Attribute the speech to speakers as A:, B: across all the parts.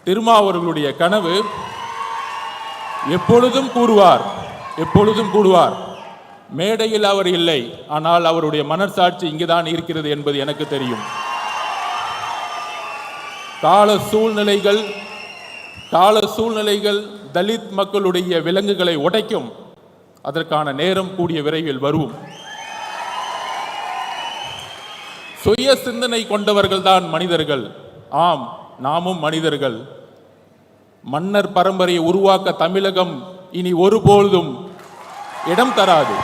A: திருமாவர்களுடைய கனவு எப்பொழுதும் கூறுவார், மேடையில் அவர் இல்லை, ஆனால் அவருடைய மனசாட்சி இங்குதான் இருக்கிறது என்பது எனக்கு தெரியும். கால சூழ்நிலைகள் தலித் மக்களுடைய விலங்குகளை உடைக்கும். அதற்கான நேரம் கூடிய விரைவில் வரும். சுய சிந்தனை கொண்டவர்கள் தான் மனிதர்கள். ஆம், நாமும் மனிதர்கள். மன்னர் பரம்பரையை உருவாக்க தமிழகம் இனி ஒருபொழுதும் இடம் தராது.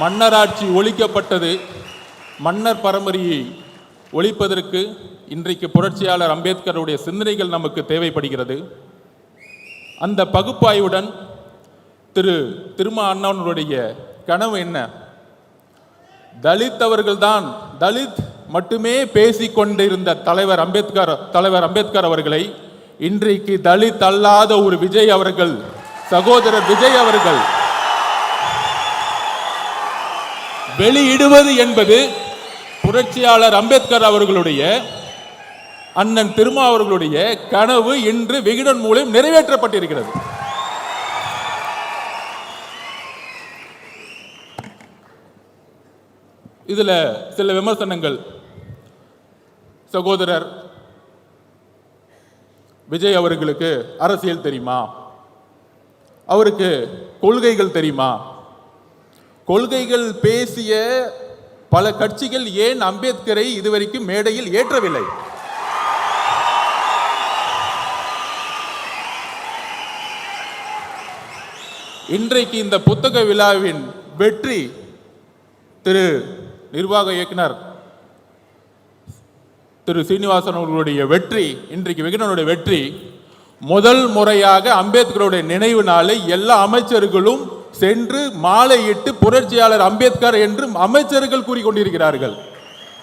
A: மன்னராட்சி ஒழிக்கப்பட்டது. மன்னர் பரம்பரையை ஒழிப்பதற்கு இன்றைக்கு புரட்சியாளர் அம்பேத்கருடைய சிந்தனைகள் நமக்கு தேவைப்படுகிறது. அந்த பகுப்பாய்வுடன் திருமா அண்ணாவுடைய கனவு என்ன? தலித் மட்டுமே பேசிக்கொண்டிருந்த தலைவர் அம்பேத்கர் அவர்களை இன்றைக்கு தலித் அல்லாத ஒரு விஜய் அவர்கள், சகோதரர் விஜய் அவர்கள் வெளியிடுவது என்பது புரட்சியாளர் அம்பேத்கர் அவர்களுடைய, அண்ணன் திருமா அவர்களுடைய கனவு இன்று விகடன் மூலம் நிறைவேற்றப்பட்டிருக்கிறது. இதுல சில விமர்சனங்கள். சகோதரர் விஜய் அவர்களுக்கு அரசியல் தெரியுமா? அவருக்கு கொள்கைகள் தெரியுமா? கொள்கைகள் பேசிய பல கட்சிகள் ஏன் அம்பேத்கரை இதுவரைக்கும் மேடையில் ஏற்றவில்லை? இன்றைக்கு இந்த புத்தக விழாவின் வெற்றி திரு நிர்வாக இயக்குனர் திரு சீனிவாசன் அவர்களுடைய வெற்றி, இன்றைக்கு விகடனுடைய வெற்றி. முதல் முறையாக அம்பேத்கருடைய நினைவு நாளை எல்லா அமைச்சர்களும் சென்று மாலையிட்டு புரட்சியாளர் அம்பேத்கர் என்று அமைச்சர்கள் கூறிக்கொண்டிருக்கிறார்கள்.